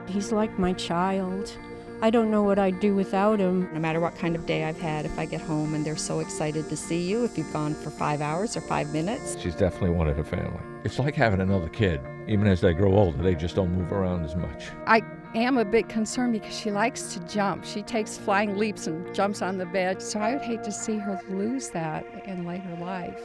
He's like my child. I don't know what I'd do without him. No matter what kind of day I've had, if I get home and they're so excited to see you, if you've gone for 5 hours or 5 minutes. She's definitely wanted a family. It's like having another kid. Even as they grow older, they just don't move around as much. I am a bit concerned because she likes to jump. She takes flying leaps and jumps on the bed. So I would hate to see her lose that in later life.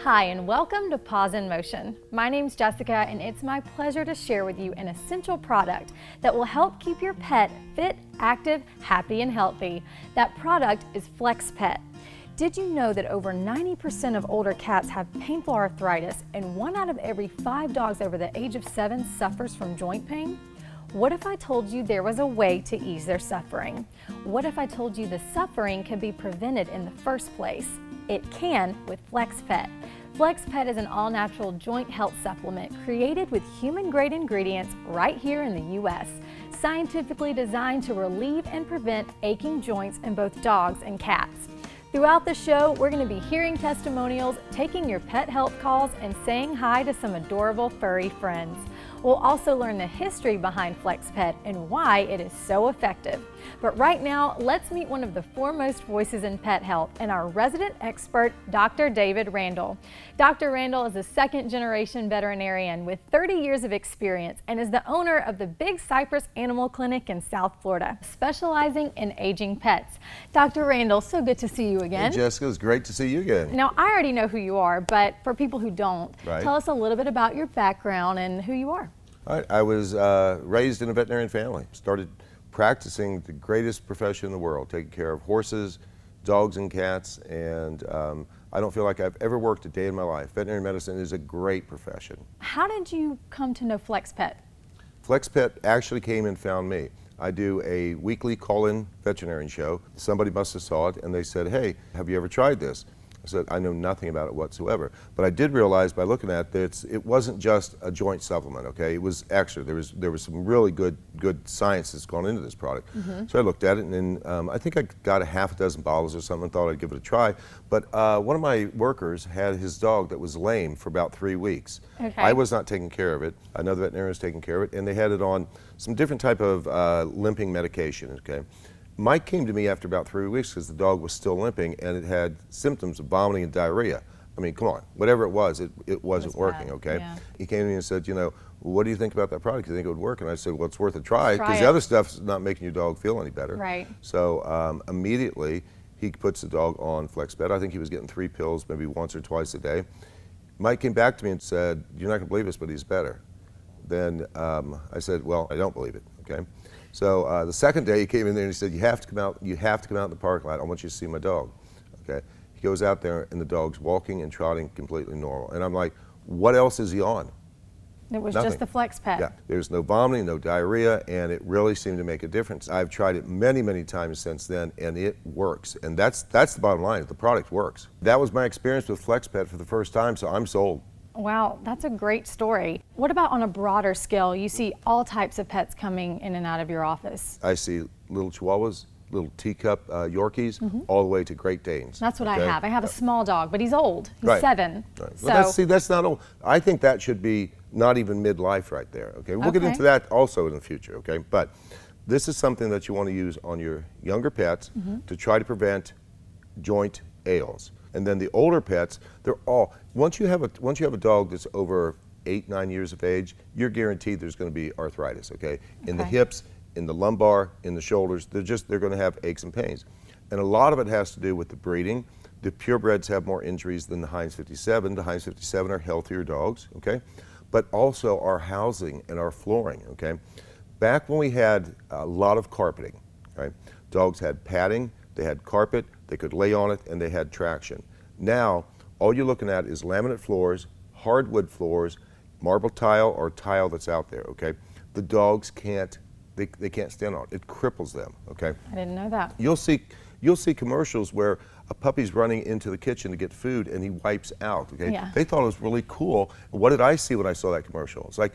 Hi, and welcome to Paws in Motion. My name's Jessica, and it's my pleasure to share with you an essential product that will help keep your pet fit, active, happy, and healthy. That product is FlexPet. Did you know that over 90% of older cats have painful arthritis, and 1 out of every 5 dogs over the age of 7 suffers from joint pain? What if I told you there was a way to ease their suffering? What if I told you the suffering can be prevented in the first place? It can with FlexPet. FlexPet is an all-natural joint health supplement created with human-grade ingredients right here in the U.S., scientifically designed to relieve and prevent aching joints in both dogs and cats. Throughout the show, we're going to be hearing testimonials, taking your pet health calls, and saying hi to some adorable furry friends. We'll also learn the history behind FlexPet and why it is so effective. But right now, let's meet one of the foremost voices in pet health and our resident expert, Dr. David Randall. Dr. Randall is a second-generation veterinarian with 30 years of experience and is the owner of the Big Cypress Animal Clinic in South Florida, specializing in aging pets. Dr. Randall, so good to see you again. Hey Jessica, it's great to see you again. Now, I already know who you are, but for people who don't, tell us a little bit about your background and who you are. All right, I was raised in a veterinarian family. Started practicing the greatest profession in the world, taking care of horses, dogs, and cats, and I don't feel like I've ever worked a day in my life. Veterinary medicine is a great profession. How did you come to know FlexPet? FlexPet actually came and found me. I do a weekly call-in veterinarian show. Somebody must have saw it and they said, hey, have you ever tried this? I said, I know nothing about it whatsoever. But I did realize by looking at it, it wasn't just a joint supplement, okay? It was actually, there was some really good science that's gone into this product. So I looked at it and I think I got a half a dozen bottles or something and thought I'd give it a try. But one of my workers had his dog that was lame for about 3 weeks. Okay. I was not taking care of it. Another veterinarian was taking care of it, and they had it on some different type of limping medication, okay? Mike came to me after about 3 weeks because the dog was still limping and it had symptoms of vomiting and diarrhea. I mean, come on, whatever it was, it wasn't working, okay? Yeah. He came to me and said, you know, what do you think about that product? Do you think it would work? And I said, well, it's worth a try because the other stuff's not making your dog feel any better. Right. So immediately he puts the dog on FlexPet. I think he was getting 3 pills maybe once or twice a day. Mike came back to me and said, you're not gonna believe this, but he's better. Then I said, well, I don't believe it, okay? So the second day he came in there and he said, you have to come out in the parking lot. I want you to see my dog, okay? He goes out there and the dog's walking and trotting completely normal. And I'm like, what else is he on? It was Nothing. just the FlexPet. Yeah, there's no vomiting, no diarrhea, and it really seemed to make a difference. I've tried it many, many times since then, and it works. And that's the bottom line, the product works. That was my experience with FlexPet for the first time, so I'm sold. Wow, that's a great story. What about on a broader scale? You see all types of pets coming in and out of your office. I see little Chihuahuas, little teacup Yorkies, all the way to Great Danes. That's what I have. I have a small dog, but he's old. He's 7. Right. So Well, that's not old. I think that should be not even midlife right there, okay? We'll get into that also in the future, okay? But this is something that you want to use on your younger pets to try to prevent joint ails. And then the older pets, they're all, once you have a dog that's over 8, 9 years of age, you're guaranteed there's going to be arthritis, okay? In the hips, in the lumbar, in the shoulders, they're going to have aches and pains. And a lot of it has to do with the breeding. The purebreds have more injuries than the Heinz 57. The Heinz 57 are healthier dogs, okay? But also our housing and our flooring, okay? Back when we had a lot of carpeting, right? Dogs had padding, they had carpet, they could lay on it, and they had traction. Now, all you're looking at is laminate floors, hardwood floors, marble tile or tile that's out there, okay? The dogs can't, they can't stand on it. It cripples them, okay? I didn't know that. You'll see commercials where a puppy's running into the kitchen to get food and he wipes out, okay? Yeah. They thought it was really cool. What did I see when I saw that commercial? It's like,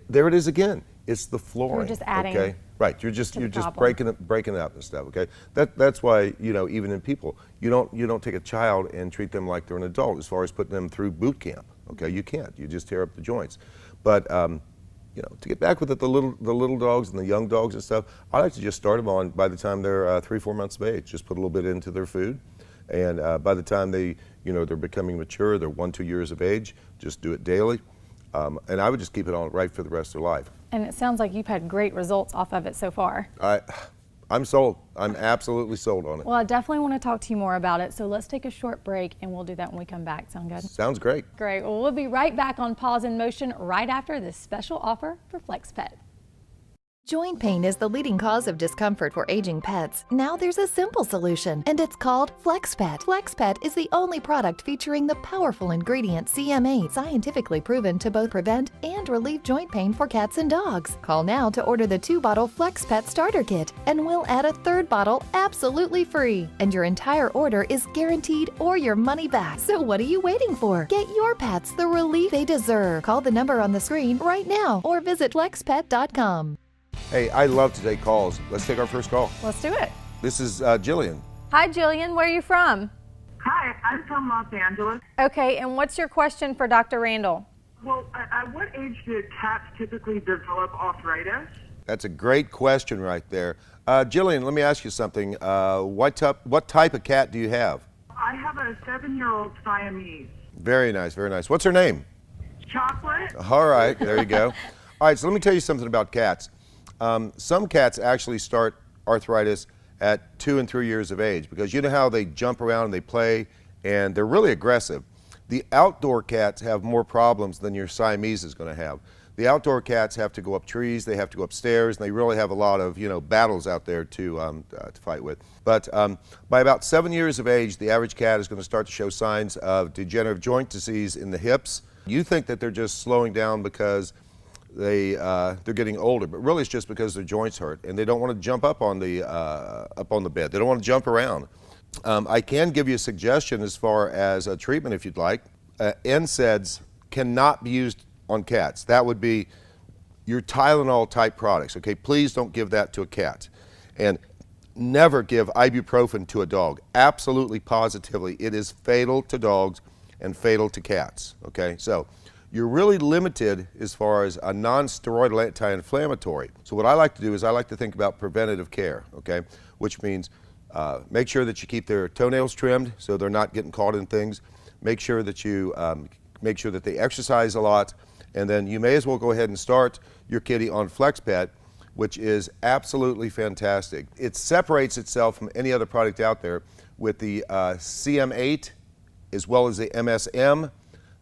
there it is again. It's the flooring. You're just adding. Okay? Right. You're just breaking it up and stuff. Okay. That's why, you know, even in people, you don't take a child and treat them like they're an adult as far as putting them through boot camp. Okay. You can't. You just tear up the joints. But to get back with it, the little dogs and the young dogs and stuff, I like to just start them on by the time they're 3-4 months of age. Just put a little bit into their food, and by the time they're becoming mature, they're 1-2 years of age, just do it daily, and I would just keep it on right for the rest of their life. And it sounds like you've had great results off of it so far. I'm sold. I'm absolutely sold on it. Well, I definitely want to talk to you more about it, so let's take a short break and we'll do that when we come back. Sound good? Sounds great. Great. Well, we'll be right back on Paws in Motion right after this special offer for FlexPet. Joint pain is the leading cause of discomfort for aging pets. Now there's a simple solution, and it's called FlexPet. FlexPet is the only product featuring the powerful ingredient CM8, scientifically proven to both prevent and relieve joint pain for cats and dogs. Call now to order the 2-bottle FlexPet starter kit, and we'll add a 3rd bottle absolutely free. And your entire order is guaranteed or your money back. So what are you waiting for? Get your pets the relief they deserve. Call the number on the screen right now or visit flexpet.com. Hey, I love to take calls. Let's take our first call. Let's do it. This is Jillian. Hi, Jillian. Where are you from? Hi, I'm from Los Angeles. Okay, and what's your question for Dr. Randall? Well, at what age do cats typically develop arthritis? That's a great question right there. Jillian, let me ask you something. What type of cat do you have? I have a 7-year-old Siamese. Very nice, very nice. What's her name? Chocolate? All right, there you go. All right, so let me tell you something about cats. Some cats actually start arthritis at 2 and 3 years of age, because you know how they jump around and they play and they're really aggressive. The outdoor cats have more problems than your Siamese is going to have. The outdoor cats have to go up trees, they have to go upstairs, and they really have a lot of battles out there to fight with. But by about 7 years of age, the average cat is going to start to show signs of degenerative joint disease in the hips. You think that they're just slowing down because they're getting older, but really it's just because their joints hurt and they don't want to jump up on the bed. They don't want to jump around. I can give you a suggestion as far as a treatment if you'd like. NSAIDs cannot be used on cats. That would be your Tylenol type products. Okay, please don't give that to a cat, and never give ibuprofen to a dog. Absolutely, positively, it is fatal to dogs and fatal to cats. Okay, so you're really limited as far as a non-steroidal anti-inflammatory. So what I like to do is I like to think about preventative care, okay? Which means make sure that you keep their toenails trimmed so they're not getting caught in things. Make sure that you make sure that they exercise a lot, and then you may as well go ahead and start your kitty on FlexPet, which is absolutely fantastic. It separates itself from any other product out there with the CM8 as well as the MSM,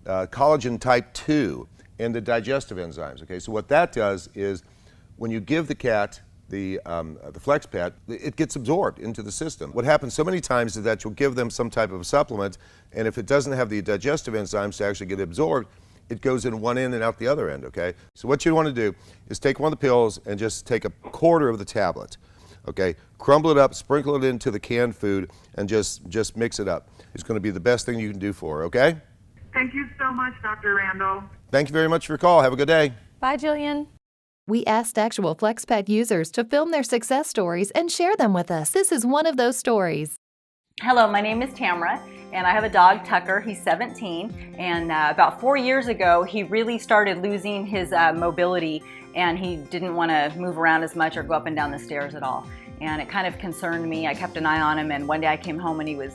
collagen type 2, and the digestive enzymes. Okay, so what that does is when you give the cat the FlexPet, it gets absorbed into the system. What happens so many times is that you'll give them some type of a supplement, and if it doesn't have the digestive enzymes to actually get absorbed, it goes in one end and out the other end, okay? So what you want to do is take one of the pills and just take a quarter of the tablet, okay? Crumble it up, sprinkle it into the canned food, and just mix it up. It's going to be the best thing you can do for her, okay? Thank you so much, Dr. Randall. Thank you very much for your call. Have a good day. Bye, Jillian. We asked actual FlexPet users to film their success stories and share them with us. This is one of those stories. Hello, my name is Tamara, and I have a dog, Tucker. He's 17, and about 4 years ago, he really started losing his mobility, and he didn't want to move around as much or go up and down the stairs at all. And it kind of concerned me. I kept an eye on him, and one day I came home and he was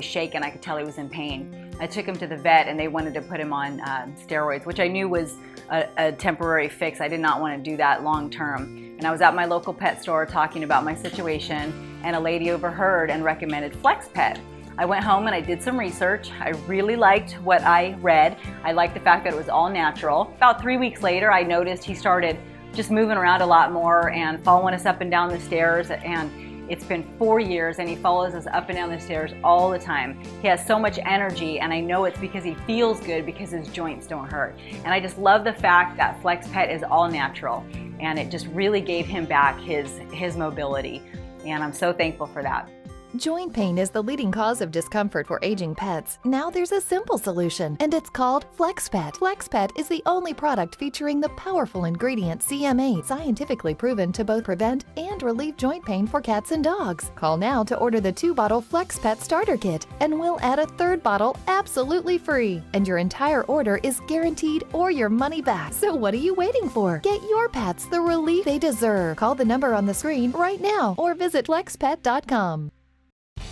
shaking. I could tell he was in pain. I took him to the vet, and they wanted to put him on steroids, which I knew was a temporary fix. I did not want to do that long term. And I was at my local pet store talking about my situation, and a lady overheard and recommended FlexPet. I went home and I did some research. I really liked what I read. I liked the fact that it was all natural. About 3 weeks later, I noticed he started just moving around a lot more and following us up and down the stairs, and it's been 4 years and he follows us up and down the stairs all the time. He has so much energy, and I know it's because he feels good because his joints don't hurt. And I just love the fact that FlexPet is all natural, and it just really gave him back his mobility. And I'm so thankful for that. Joint pain is the leading cause of discomfort for aging pets. Now there's a simple solution, and it's called FlexPet. FlexPet is the only product featuring the powerful ingredient CM8, scientifically proven to both prevent and relieve joint pain for cats and dogs. Call now to order the 2-bottle FlexPet starter kit, and we'll add a 3rd bottle absolutely free. And your entire order is guaranteed or your money back. So what are you waiting for? Get your pets the relief they deserve. Call the number on the screen right now or visit flexpet.com.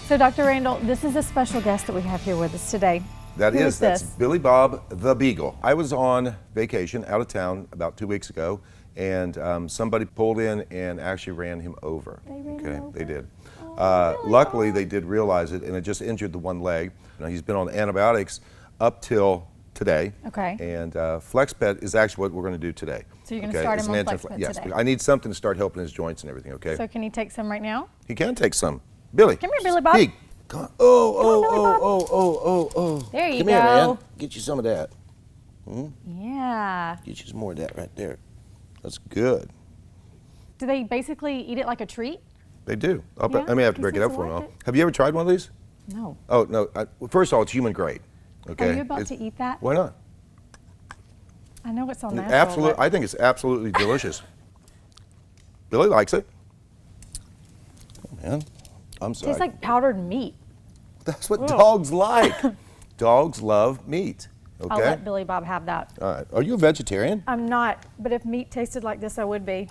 So Dr. Randall, this is a special guest that we have here with us today. That's this? Billy Bob the Beagle. I was on vacation out of town about 2 weeks ago, and somebody pulled in and actually ran him over. They ran him over? They did. Really? Luckily, they did realize it, and it just injured the one leg. Now, he's been on antibiotics up till today. Okay. And FlexPet is actually what we're going to do today. So you're going to start It's him on an FlexPet yes, today? I need something to start helping his joints and everything, okay? So can he take some right now? He can take some. Billy. Come here, Billy Bob. Speak. Come on. Oh. There you Come go. here, man. Get you some of that. Yeah. Get you some more of that right there. That's good. Do they basically eat it like a treat? They do. Yeah? I may have to He break it seems up to for him. like All. it. Have you ever tried one of these? No. Oh, no. Well, first of all, it's human grade. Okay. Are you about to eat that? Why not? I know it's all natural. Absolutely. but- I think it's absolutely delicious. Billy likes it. Oh, man. I'm sorry. Tastes like powdered meat. That's what dogs like. Dogs love meat. Okay. I'll let Billy Bob have that. All right. Are you a vegetarian? I'm not, but if meat tasted like this, I would be.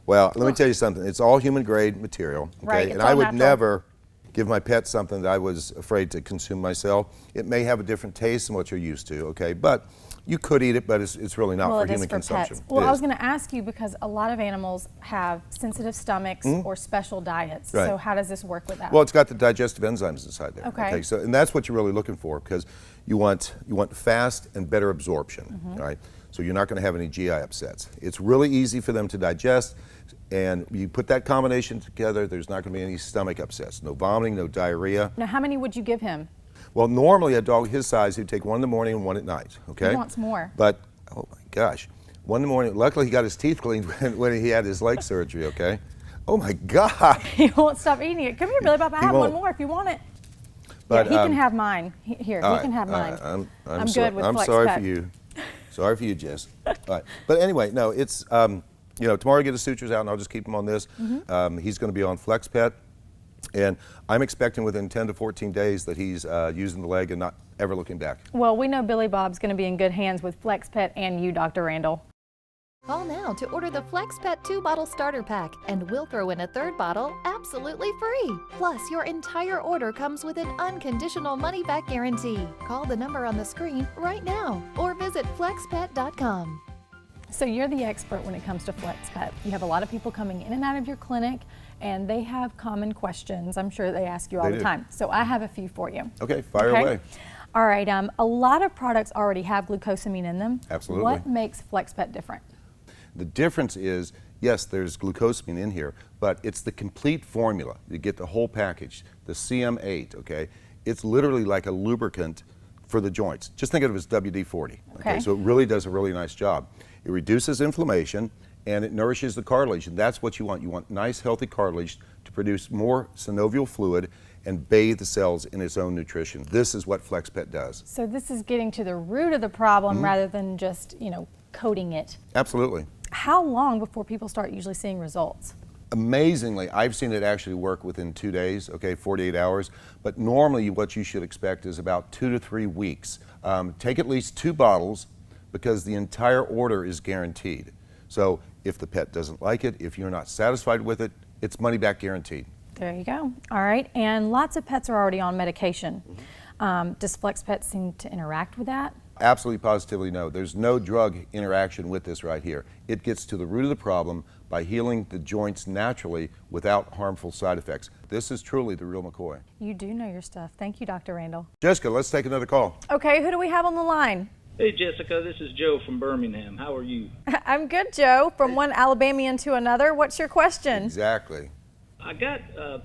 Well, let me tell you something. It's all human grade material. Okay? Right, it's And all I would natural. never give my pet something that I was afraid to consume myself. It may have a different taste than what you're used to, okay? But you could eat it, but it's really not Well, for it is human for consumption. pets. Well, It I was is. going to ask you because a lot of animals have sensitive stomachs or special diets. Right. So how does this work with that? Well, it's got the digestive enzymes inside there. Okay. So, and that's what you're really looking for because you want fast and better absorption, right? So you're not going to have any GI upsets. It's really easy for them to digest, and you put that combination together, there's not going to be any stomach upsets. No vomiting, no diarrhea. Now, how many would you give him? Well, normally a dog his size, he'd take one in the morning and one at night, okay? He wants more. But, oh my gosh, one in the morning, luckily he got his teeth cleaned when he had his leg surgery, okay? Oh my God. He won't stop eating it. Come here, Billy Bob. I have one won't. more if you want it. But, yeah, he can have mine. Here, he can have mine. I'm sorry. good with I'm FlexPet. sorry for you. Sorry for you, Jess. All right. But anyway, no, it's, tomorrow I get his sutures out and I'll just keep him on this. He's going to be on FlexPet. And I'm expecting within 10 to 14 days that he's using the leg and not ever looking back. Well, we know Billy Bob's going to be in good hands with FlexPet and you, Dr. Randall. Call now to order the FlexPet 2-bottle starter pack, and we'll throw in a 3rd bottle absolutely free. Plus, your entire order comes with an unconditional money-back guarantee. Call the number on the screen right now or visit flexpet.com. So you're the expert when it comes to FlexPet. You have a lot of people coming in and out of your clinic, and they have common questions. I'm sure they ask you all They the do. time. So I have a few for you. Okay, fire away. All right. A lot of products already have glucosamine in them. Absolutely. What makes FlexPet different? The difference is, yes, there's glucosamine in here, but it's the complete formula. You get the whole package, the CM8, okay? It's literally like a lubricant for the joints. Just think of it as WD-40, Okay. So it really does a really nice job. It reduces inflammation and it nourishes the cartilage, and that's what you want. You want nice, healthy cartilage to produce more synovial fluid and bathe the cells in its own nutrition. This is what FlexPet does. So this is getting to the root of the problem rather than just, coating it. Absolutely. How long before people start usually seeing results? Amazingly, I've seen it actually work within 2 days, okay, 48 hours. But normally what you should expect is about 2 to 3 weeks. Take at least 2 bottles because the entire order is guaranteed. So if the pet doesn't like it, if you're not satisfied with it, it's money back guaranteed. There you go. All right. And lots of pets are already on medication. Does FlexPet seem to interact with that? Absolutely, positively no. There's no drug interaction with this right here. It gets to the root of the problem by healing the joints naturally without harmful side effects. This is truly the real McCoy. You do know your stuff. Thank you, Dr. Randall. Jessica, let's take another call. Okay, who do we have on the line? Hey Jessica, this is Joe from Birmingham. How are you? I'm good, Joe. From one Alabamian to another, what's your question? Exactly. I got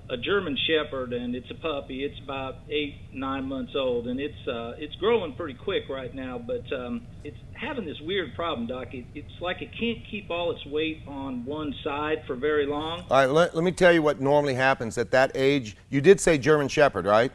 a German Shepherd, and it's a puppy. It's about 8-9 months old, and it's growing pretty quick right now. But it's having this weird problem, Doc. It's like it can't keep all its weight on one side for very long. All right, let me tell you what normally happens at that age. You did say German Shepherd, right?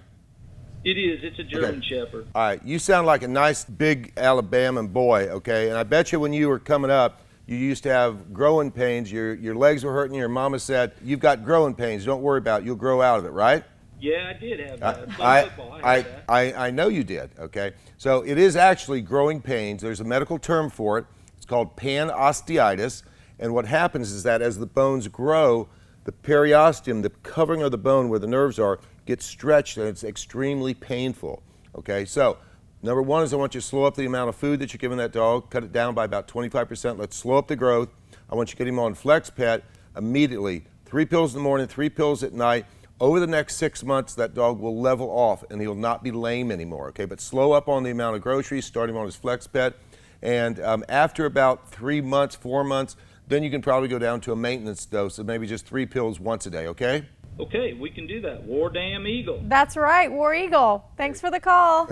It is. It's a German Shepherd. All right, you sound like a nice big Alabama boy, okay? And I bet you when you were coming up, you used to have growing pains. Your legs were hurting. Your mama said, "You've got growing pains. Don't worry about it. You'll grow out of it," right? Yeah, I did have that. I know you did, okay? So it is actually growing pains. There's a medical term for it. It's called panosteitis. And what happens is that as the bones grow, the periosteum, the covering of the bone where the nerves are, gets stretched, and it's extremely painful, okay? So number one is I want you to slow up the amount of food that you're giving that dog, cut it down by about 25%. Let's slow up the growth. I want you to get him on FlexPet immediately. 3 pills in the morning, 3 pills at night. Over the next 6 months, that dog will level off and he'll not be lame anymore, okay? But slow up on the amount of groceries, start him on his FlexPet. And after about 3 months, 4 months, then you can probably go down to a maintenance dose of maybe just 3 pills once a day, okay? Okay, we can do that. War Damn Eagle. That's right, War Eagle. Thanks for the call.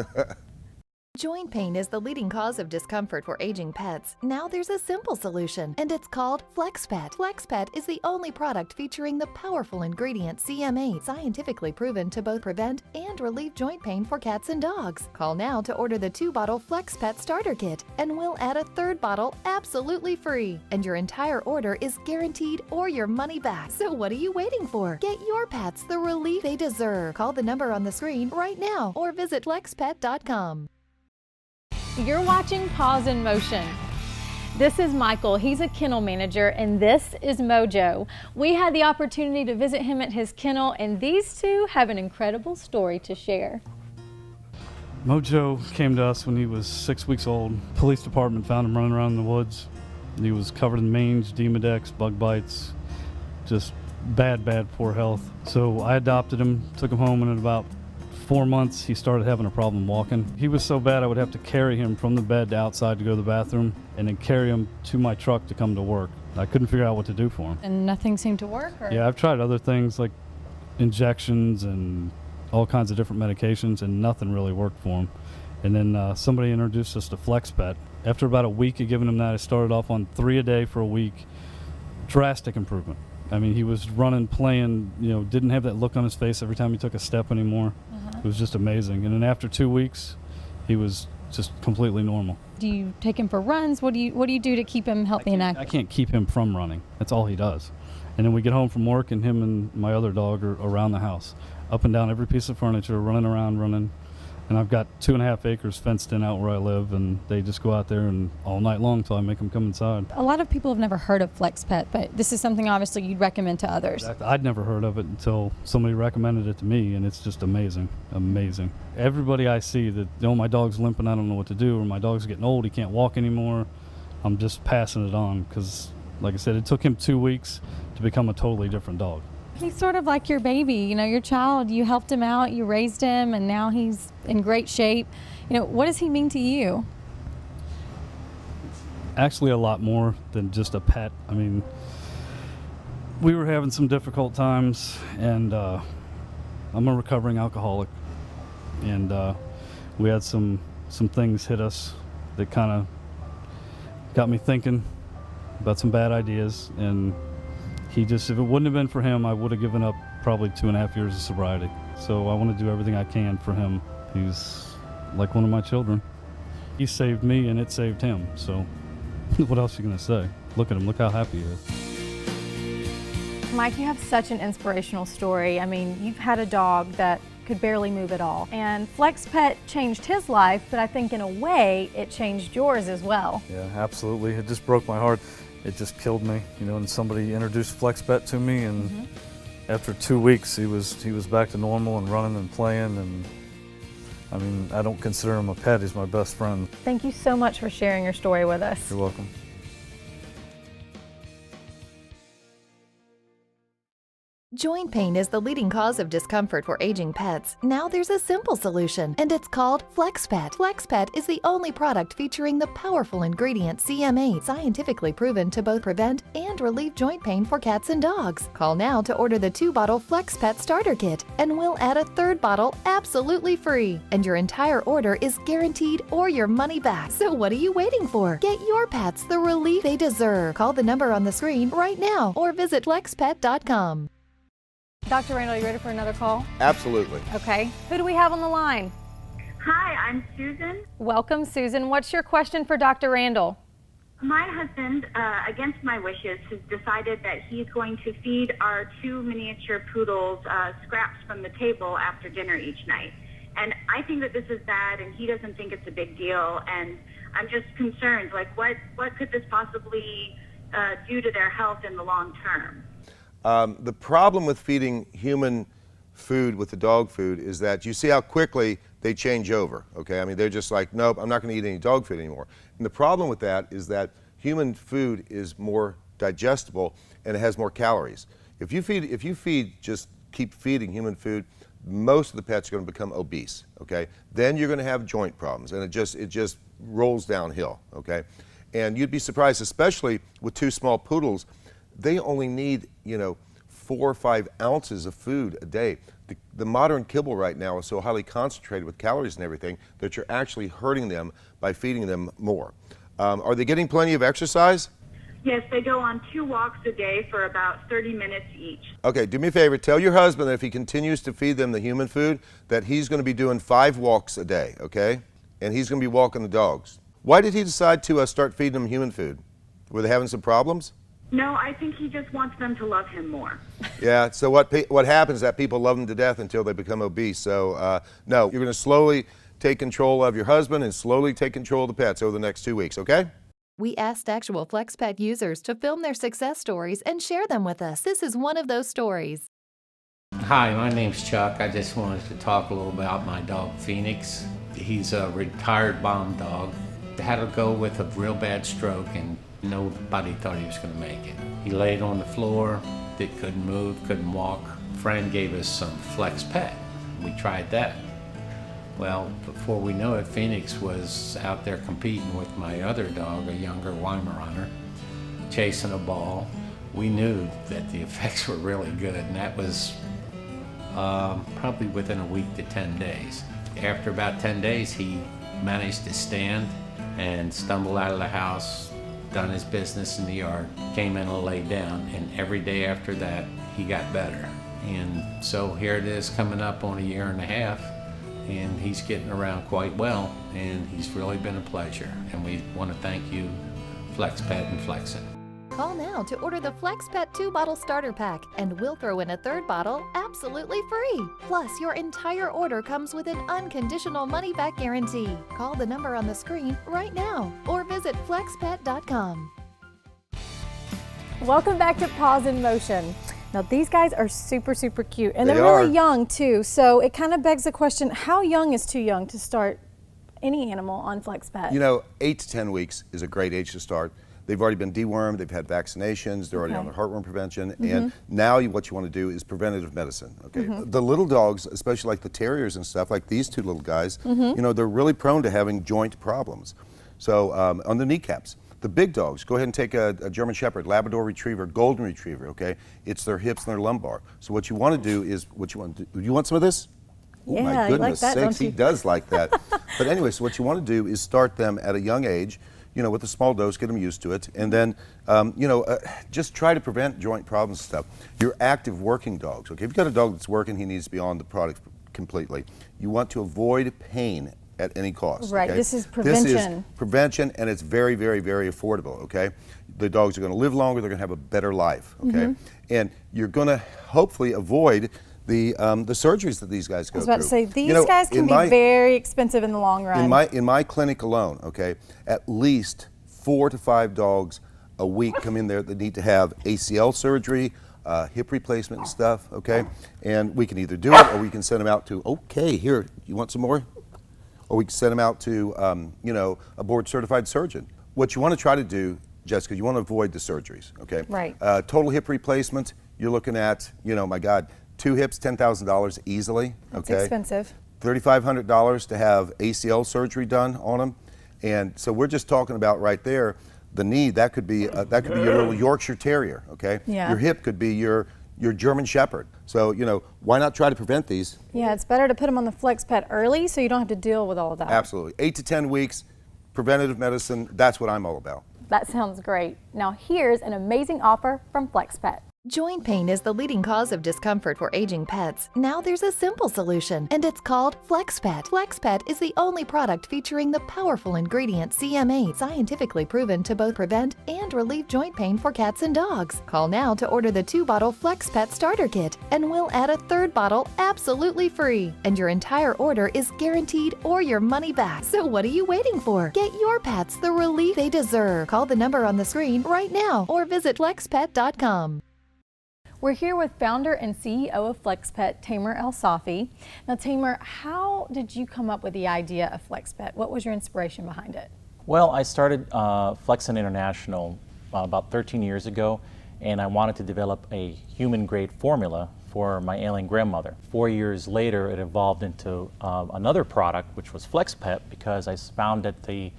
Joint pain is the leading cause of discomfort for aging pets. Now there's a simple solution, and it's called FlexPet. FlexPet is the only product featuring the powerful ingredient CM8, scientifically proven to both prevent and relieve joint pain for cats and dogs. Call now to order the 2-bottle FlexPet starter kit, and we'll add a 3rd bottle absolutely free. And your entire order is guaranteed or your money back. So what are you waiting for? Get your pets the relief they deserve. Call the number on the screen right now or visit flexpet.com. You're watching Paws in Motion. This is Michael. He's a kennel manager, and this is Mojo. We had the opportunity to visit him at his kennel, and these two have an incredible story to share. Mojo came to us when he was 6 weeks old. Police department found him running around in the woods. He was covered in mange, demodex, bug bites, just bad, poor health. So I adopted him, took him home, and in about 4 months, he started having a problem walking. He was so bad I would have to carry him from the bed to outside to go to the bathroom and then carry him to my truck to come to work. I couldn't figure out what to do for him. And nothing seemed to work? Or? Yeah, I've tried other things like injections and all kinds of different medications, and nothing really worked for him. And then somebody introduced us to FlexPet. After about a week of giving him that, I started off on 3 a day for a week. Drastic improvement. I mean, he was running, playing, didn't have that look on his face every time he took a step anymore. It was just amazing. And then after 2 weeks, he was just completely normal. Do you take him for runs? What do you do to keep him healthy and active? I can't keep him from running. That's all he does. And then we get home from work, and him and my other dog are around the house, up and down every piece of furniture, running around. And I've got 2.5 acres fenced in out where I live, and they just go out there and all night long till I make them come inside. A lot of people have never heard of FlexPet, but this is something obviously you'd recommend to others. Exactly. I'd never heard of it until somebody recommended it to me, and it's just amazing. Everybody I see that, my dog's limping, I don't know what to do, or my dog's getting old, he can't walk anymore, I'm just passing it on because, like I said, it took him 2 weeks to become a totally different dog. He's sort of like your baby, your child. You helped him out, you raised him, and now he's in great shape. What does he mean to you? Actually, a lot more than just a pet. I mean, we were having some difficult times, and I'm a recovering alcoholic, and we had some things hit us that kind of got me thinking about some bad ideas, and if it wouldn't have been for him, I would have given up probably 2.5 years of sobriety. So I want to do everything I can for him. He's like one of my children. He saved me and it saved him. So what else are you going to say? Look at him. Look how happy he is. Mike, you have such an inspirational story. I mean, you've had a dog that could barely move at all. And FlexPet changed his life, but I think in a way it changed yours as well. Yeah, absolutely. It just broke my heart. It just killed me, and somebody introduced FlexPet to me, and after 2 weeks he was back to normal and running and playing, and I mean, I don't consider him a pet, he's my best friend. Thank you so much for sharing your story with us. You're welcome. Joint pain is the leading cause of discomfort for aging pets. Now there's a simple solution, and it's called FlexPet. FlexPet is the only product featuring the powerful ingredient CM8, scientifically proven to both prevent and relieve joint pain for cats and dogs. Call now to order the 2-bottle FlexPet starter kit, and we'll add a 3rd bottle absolutely free. And your entire order is guaranteed or your money back. So what are you waiting for? Get your pets the relief they deserve. Call the number on the screen right now or visit flexpet.com. Dr. Randall, you ready for another call? Absolutely. Okay. Who do we have on the line? Hi, I'm Susan. Welcome, Susan. What's your question for Dr. Randall? My husband, against my wishes, has decided that he's going to feed our 2 miniature poodles scraps from the table after dinner each night. And I think that this is bad, and he doesn't think it's a big deal. And I'm just concerned, like, what could this possibly do to their health in the long term? The problem with feeding human food with the dog food is that you see how quickly they change over, okay? I mean, they're just like, nope, I'm not going to eat any dog food anymore. And the problem with that is that human food is more digestible and it has more calories. If you just keep feeding human food, most of the pets are going to become obese, okay? Then you're going to have joint problems, and it just rolls downhill, okay? And you'd be surprised, especially with 2 small poodles, they only need, 4 or 5 ounces of food a day. The modern kibble right now is so highly concentrated with calories and everything that you're actually hurting them by feeding them more. Are they getting plenty of exercise? Yes, they go on 2 walks a day for about 30 minutes each. Okay, do me a favor. Tell your husband that if he continues to feed them the human food, that he's going to be doing 5 walks a day, okay? And he's going to be walking the dogs. Why did he decide to start feeding them human food? Were they having some problems? No, I think he just wants them to love him more. Yeah, so what happens is that people love them to death until they become obese. So, no, you're going to slowly take control of your husband and slowly take control of the pets over the next 2 weeks, okay? We asked actual FlexPet users to film their success stories and share them with us. This is one of those stories. Hi, my name's Chuck. I just wanted to talk a little about my dog, Phoenix. He's a retired bomb dog. Had to go with a real bad stroke, and nobody thought he was going to make it. He laid on the floor, couldn't move, couldn't walk. A friend gave us some FlexPet. We tried that. Well, before we know it, Phoenix was out there competing with my other dog, a younger Weimaraner, chasing a ball. We knew that the effects were really good, and that was probably within a week to 10 days. After about 10 days, he managed to stand and stumble out of the house, done his business in the yard, came in and laid down, and every day after that, he got better. And so here it is coming up on 1.5 years, and he's getting around quite well, and he's really been a pleasure. And we want to thank you, FlexPet and Flexit. Call now to order the FlexPet 2-bottle starter pack, and we'll throw in a 3rd bottle absolutely free. Plus, your entire order comes with an unconditional money-back guarantee. Call the number on the screen right now or visit flexpet.com. Welcome back to Paws in Motion. Now these guys are super, super cute, and they're They really are. young too, so it kind of begs the question, how young is too young to start any animal on FlexPet? 8 to 10 weeks is a great age to start. They've already been dewormed, they've had vaccinations, they're already on their heartworm prevention, and now what you want to do is preventative medicine, okay? The little dogs, especially like the terriers and stuff, like these 2 little guys, they're really prone to having joint problems. So on the kneecaps. The big dogs, go ahead and take a German Shepherd, Labrador Retriever, Golden Retriever, okay? It's their hips and their lumbar. So what you want to do is, you want some of this? Oh Yeah, my you like goodness that, sakes, don't he you? does like that. But anyway, so what you want to do is start them at a young age, with a small dose, get them used to it, and then, just try to prevent joint problems and stuff. Your active working dogs, okay? If you've got a dog that's working, he needs to be on the product completely. You want to avoid pain at any cost. Right, okay? this is prevention. This is prevention, and it's very, very, very affordable, okay? The dogs are going to live longer, they're going to have a better life, okay? And you're going to hopefully avoid the surgeries that these guys go through. I was about to say, these guys can be very expensive in the long run. In my clinic alone, okay, at least 4 to 5 dogs a week come in there that need to have ACL surgery, hip replacement and stuff, okay? And we can either do it or we can send them out to, okay, here, you want some more? Or we can send them out to, a board certified surgeon. What you want to try to do Jessica, you want to avoid the surgeries, okay? Right. Total hip replacement, you're looking at, you know, my God, 2 hips, $10,000 easily, That's okay? expensive. $3,500 to have ACL surgery done on them. And so we're just talking about right there, the knee, that could be your little Yorkshire Terrier, okay? Yeah. Your hip could be your German Shepherd. So, you know, why not try to prevent these? Yeah, it's better to put them on the FlexPet early so you don't have to deal with all of that. Absolutely. 8 to 10 weeks, preventative medicine, that's what I'm all about. That sounds great. Now here's an amazing offer from FlexPet. Joint pain is the leading cause of discomfort for aging pets. Now there's a simple solution, and it's called FlexPet. FlexPet is the only product featuring the powerful ingredient CM8, scientifically proven to both prevent and relieve joint pain for cats and dogs. Call now to order the 2-bottle FlexPet starter kit, and we'll add a 3rd bottle absolutely free. And your entire order is guaranteed or your money back. So what are you waiting for? Get your pets the relief they deserve. Call the number on the screen right now or visit flexpet.com. We're here with founder and CEO of FlexPet, Tamer El Safi. Now, Tamer, how did you come up with the idea of FlexPet? What was your inspiration behind it? Well, I started Flexin International about 13 years ago, and I wanted to develop a human-grade formula for my ailing grandmother. 4 years later, it evolved into another product, which was FlexPet, because I found that the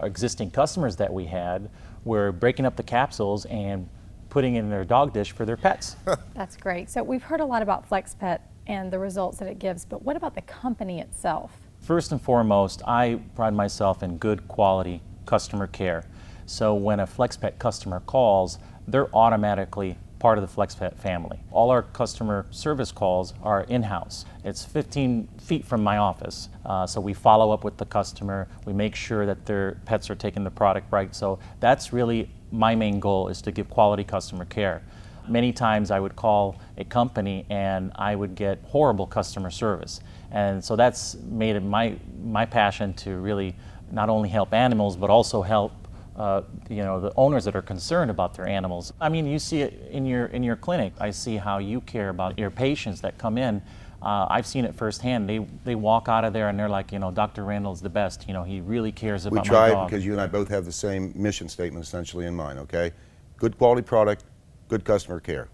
existing customers that we had were breaking up the capsules and putting in their dog dish for their pets. That's great. So we've heard a lot about FlexPet and the results that it gives, but what about the company itself? First and foremost, I pride myself in good quality customer care. So when a FlexPet customer calls, they're automatically part of the FlexPet family. All our customer service calls are in-house. It's 15 feet from my office. So we follow up with the customer. We make sure that their pets are taking the product right. So that's really my main goal, is to give quality customer care. Many times I would call a company and I would get horrible customer service. And so that's made it my passion to really not only help animals, but also help the owners that are concerned about their animals. I mean, you see it in your clinic. I see how you care about your patients that come in. I've seen it firsthand. They walk out of there and they're like, Dr. Randall's the best. He really cares about my dog. We try, because you and I both have the same mission statement essentially in mind, okay? Good quality product, good customer care.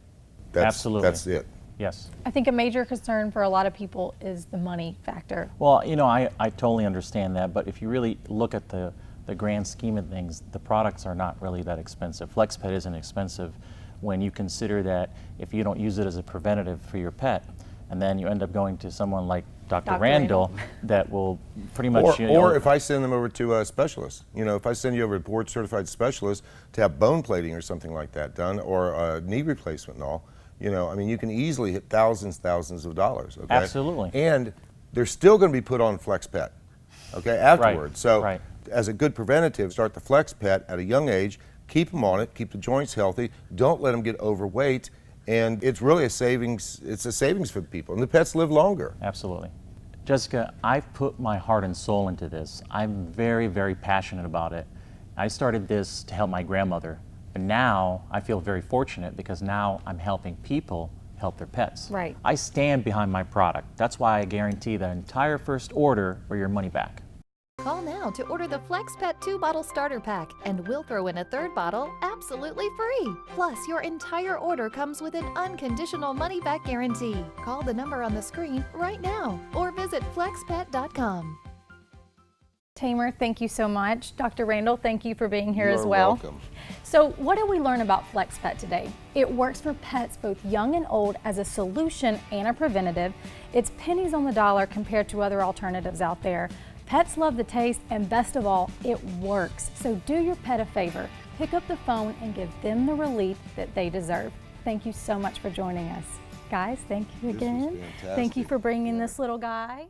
Absolutely. That's it. Yes. I think a major concern for a lot of people is the money factor. Well, I totally understand that, but if you really look at the grand scheme of things, the products are not really that expensive. FlexPet isn't expensive when you consider that if you don't use it as a preventative for your pet, and then you end up going to someone like Dr. Randall that will pretty much... Or if I send them over to a specialist, if I send you over a board-certified specialist to have bone plating or something like that done, or a knee replacement and all, I mean, you can easily hit thousands of dollars, okay? Absolutely. And they're still going to be put on FlexPet, okay, afterwards. Right. So as a good preventative, start the FlexPet at a young age, keep them on it, keep the joints healthy, don't let them get overweight, and it's really a savings. It's a savings for the people, and the pets live longer. Absolutely. Jessica, I've put my heart and soul into this. I'm very, very passionate about it. I started this to help my grandmother, and now I feel very fortunate because now I'm helping people help their pets. Right. I stand behind my product. That's why I guarantee the entire first order or your money back. Call now to order the FlexPet 2-bottle starter pack, and we'll throw in a 3rd bottle absolutely free. Plus, your entire order comes with an unconditional money-back guarantee. Call the number on the screen right now or visit flexpet.com. Tamer, thank you so much. Dr. Randall, thank you for being here as well. You're welcome. So what did we learn about FlexPet today? It works for pets both young and old as a solution and a preventative. It's pennies on the dollar compared to other alternatives out there. Pets love the taste, and best of all, it works. So do your pet a favor. Pick up the phone and give them the relief that they deserve. Thank you so much for joining us. Guys, thank you again. This was fantastic. Thank you for bringing this little guy.